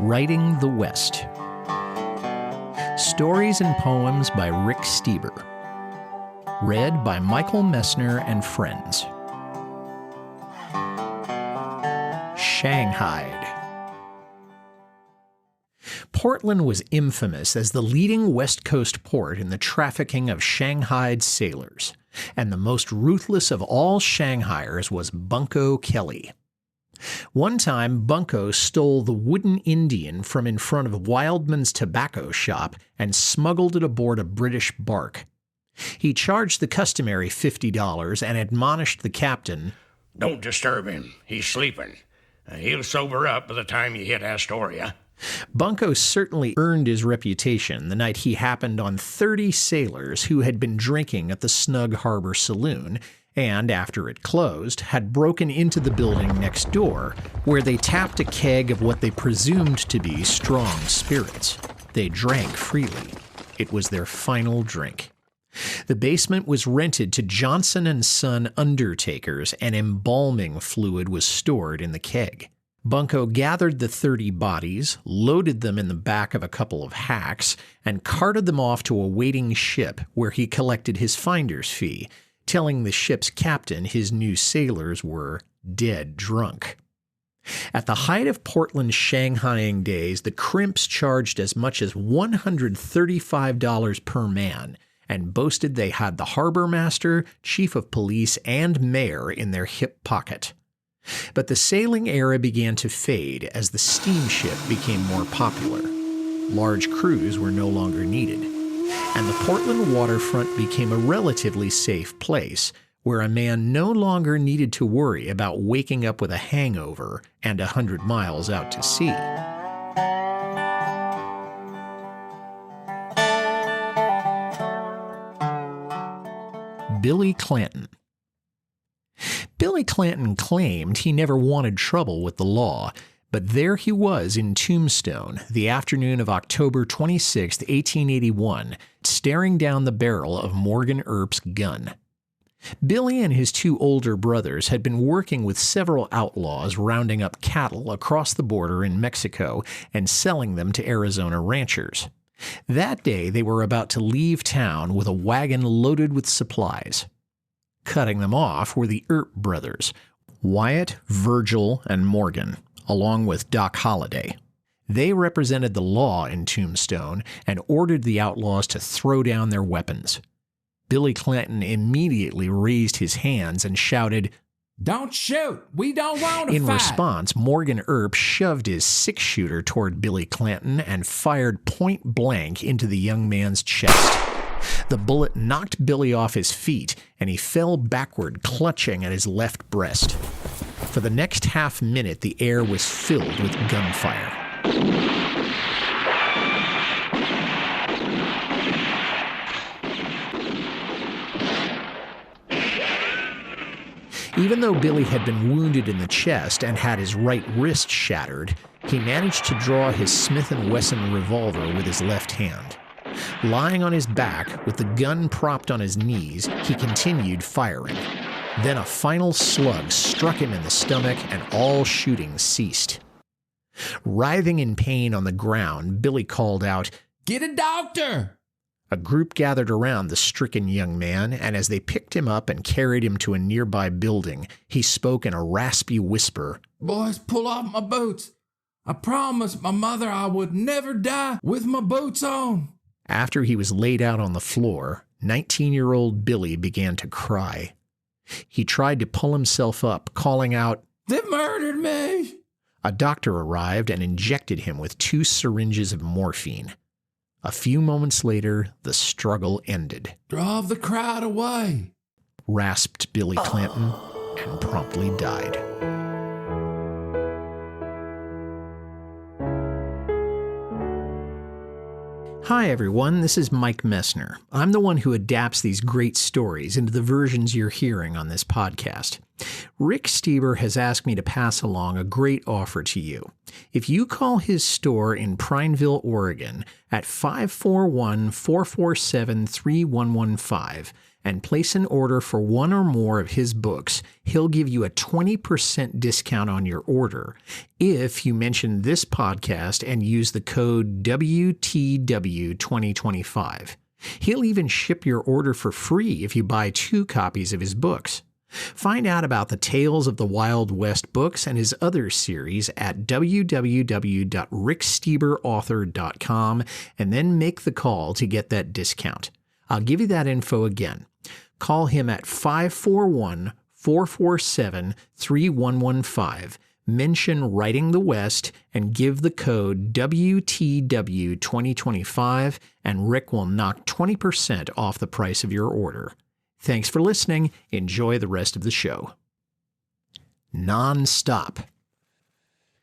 Writing the West. Stories and poems by Rick Steber. Read by Michael Messner and friends. Shanghai'd. Portland was infamous as the leading West Coast port in the trafficking of Shanghai'd sailors, and the most ruthless of all Shanghaiers was Bunko Kelly. One time, Bunko stole the wooden Indian from in front of Wildman's tobacco shop and smuggled it aboard a British bark. He charged the customary $50 and admonished the captain, "Don't disturb him. He's sleeping. He'll sober up by the time you hit Astoria." Bunko certainly earned his reputation the night he happened on 30 sailors who had been drinking at the Snug Harbor Saloon and, after it closed, had broken into the building next door, where they tapped a keg of what they presumed to be strong spirits. They drank freely. It was their final drink. The basement was rented to Johnson & Son undertakers, and embalming fluid was stored in the keg. Bunko gathered the 30 bodies, loaded them in the back of a couple of hacks, and carted them off to a waiting ship where he collected his finder's fee, telling the ship's captain his new sailors were dead drunk. At the height of Portland's Shanghaiing days, the crimps charged as much as $135 per man and boasted they had the harbor master, chief of police, and mayor in their hip pocket. But the sailing era began to fade as the steamship became more popular. Large crews were no longer needed, and the Portland waterfront became a relatively safe place where a man no longer needed to worry about waking up with a hangover and 100 miles out to sea. Billy Clanton. Billy Clanton claimed he never wanted trouble with the law, but there he was in Tombstone, the afternoon of October 26, 1881, staring down the barrel of Morgan Earp's gun. Billy and his two older brothers had been working with several outlaws rounding up cattle across the border in Mexico and selling them to Arizona ranchers. That day they were about to leave town with a wagon loaded with supplies. Cutting them off were the Earp brothers, Wyatt, Virgil, and Morgan, along with Doc Holliday. They represented the law in Tombstone and ordered the outlaws to throw down their weapons. Billy Clanton immediately raised his hands and shouted, "Don't shoot! We don't want to fight!" In response, Morgan Earp shoved his six-shooter toward Billy Clanton and fired point blank into the young man's chest. The bullet knocked Billy off his feet, and he fell backward, clutching at his left breast. For the next half minute, the air was filled with gunfire. Even though Billy had been wounded in the chest and had his right wrist shattered, he managed to draw his Smith & Wesson revolver with his left hand. Lying on his back, with the gun propped on his knees, he continued firing. Then a final slug struck him in the stomach, and all shooting ceased. Writhing in pain on the ground, Billy called out, "Get a doctor!" A group gathered around the stricken young man, and as they picked him up and carried him to a nearby building, he spoke in a raspy whisper. "Boys, pull off my boots. I promised my mother I would never die with my boots on." After he was laid out on the floor, 19-year-old Billy began to cry. He tried to pull himself up, calling out, "They murdered me!" A doctor arrived and injected him with 2 syringes of morphine. A few moments later, the struggle ended. "Drive the crowd away," rasped Billy Clanton, and promptly died. Hi everyone, this is Mike Messner. I'm the one who adapts these great stories into the versions you're hearing on this podcast. Rick Steber has asked me to pass along a great offer to you. If you call his store in Prineville, Oregon at 541-447-3115 and place an order for one or more of his books, he'll give you a 20% discount on your order if you mention this podcast and use the code WTW2025. He'll even ship your order for free if you buy 2 copies of his books. Find out about the Tales of the Wild West books and his other series at www.ricksteberauthor.com and then make the call to get that discount. I'll give you that info again. Call him at 541-447-3115. Mention Writing the West and give the code WTW2025 and Rick will knock 20% off the price of your order. Thanks for listening. Enjoy the rest of the show. Nonstop.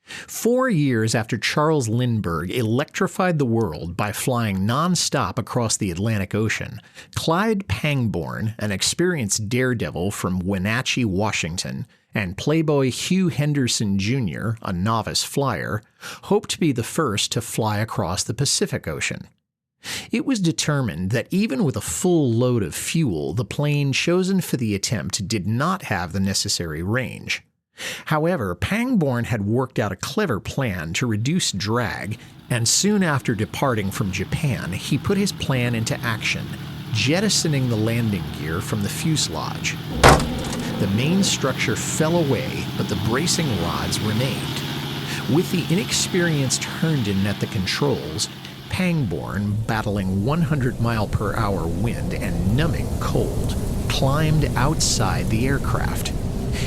4 years after Charles Lindbergh electrified the world by flying nonstop across the Atlantic Ocean, Clyde Pangborn, an experienced daredevil from Wenatchee, Washington, and playboy Hugh Henderson Jr., a novice flyer, hoped to be the first to fly across the Pacific Ocean. It was determined that even with a full load of fuel, the plane chosen for the attempt did not have the necessary range. However, Pangborn had worked out a clever plan to reduce drag, and soon after departing from Japan, he put his plan into action, jettisoning the landing gear from the fuselage. The main structure fell away, but the bracing rods remained. With the inexperienced Herndon at the controls, Pangborn, battling 100-mile-per-hour wind and numbing cold, climbed outside the aircraft.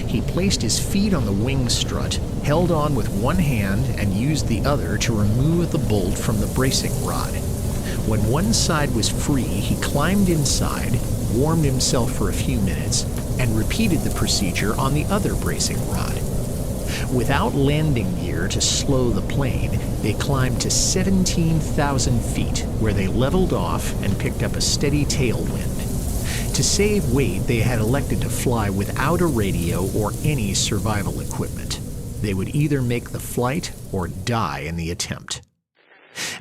He placed his feet on the wing strut, held on with one hand, and used the other to remove the bolt from the bracing rod. When one side was free, he climbed inside, warmed himself for a few minutes, and repeated the procedure on the other bracing rod. Without landing gear to slow the plane, they climbed to 17,000 feet, where they leveled off and picked up a steady tailwind. To save weight, they had elected to fly without a radio or any survival equipment. They would either make the flight or die in the attempt.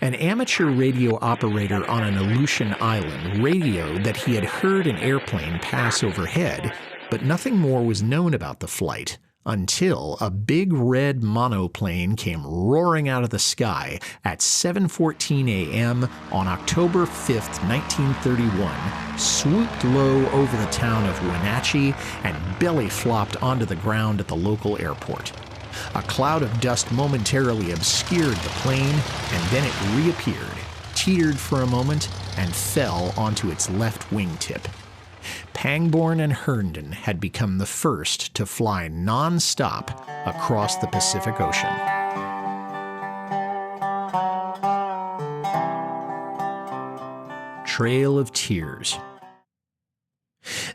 An amateur radio operator on an Aleutian island radioed that he had heard an airplane pass overhead, but nothing more was known about the flight until a big red monoplane came roaring out of the sky at 7:14 a.m. on October 5th, 1931, swooped low over the town of Wenatchee, and belly flopped onto the ground at the local airport. A cloud of dust momentarily obscured the plane, and then it reappeared, teetered for a moment, and fell onto its left wingtip. Pangborn and Herndon had become the first to fly non-stop across the Pacific Ocean. Trail of Tears.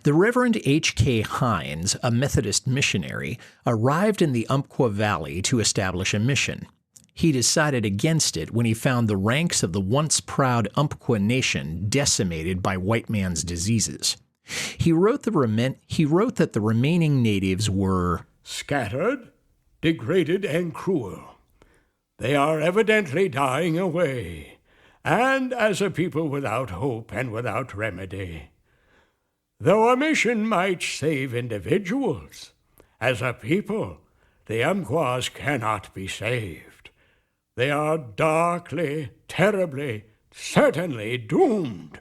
The Reverend H.K. Hines, a Methodist missionary, arrived in the Umpqua Valley to establish a mission. He decided against it when he found the ranks of the once proud Umpqua nation decimated by white man's diseases. He wrote that the remaining natives were scattered, degraded, and cruel. They are evidently dying away, and as a people without hope and without remedy. Though a mission might save individuals, as a people, the Umpquas cannot be saved. They are darkly, terribly, certainly doomed.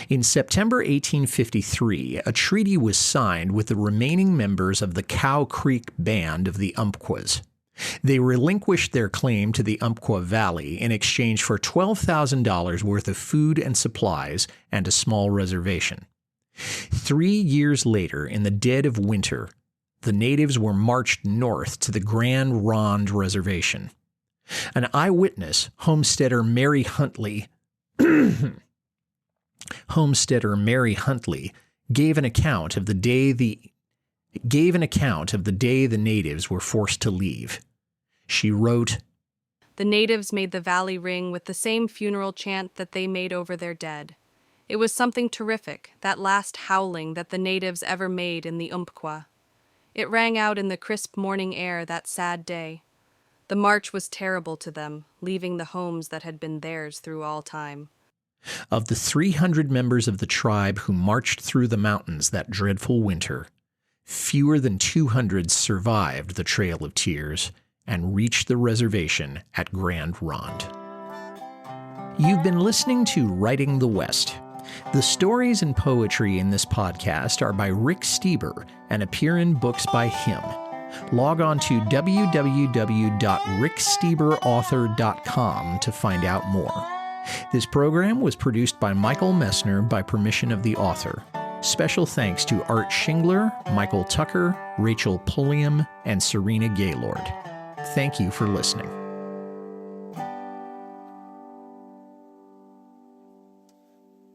In September 1853, a treaty was signed with the remaining members of the Cow Creek Band of the Umpquas. They relinquished their claim to the Umpqua Valley in exchange for $12,000 worth of food and supplies and a small reservation. 3 years later, in the dead of winter, the natives were marched north to the Grand Ronde Reservation. An eyewitness, homesteader Mary Huntley, gave an account of the day the natives were forced to leave. She wrote, "The natives made the valley ring with the same funeral chant that they made over their dead. It was something terrific, that last howling that the natives ever made in the Umpqua. It rang out in the crisp morning air that sad day. The march was terrible to them, leaving the homes that had been theirs through all time." Of the 300 members of the tribe who marched through the mountains that dreadful winter, fewer than 200 survived the Trail of Tears and reached the reservation at Grand Ronde. You've been listening to Writing the West. The stories and poetry in this podcast are by Rick Steber and appear in books by him. Log on to www.ricksteberauthor.com to find out more. This program was produced by Michael Messner by permission of the author. Special thanks to Art Shingler, Michael Tucker, Rachel Pulliam, and Serena Gaylord. Thank you for listening.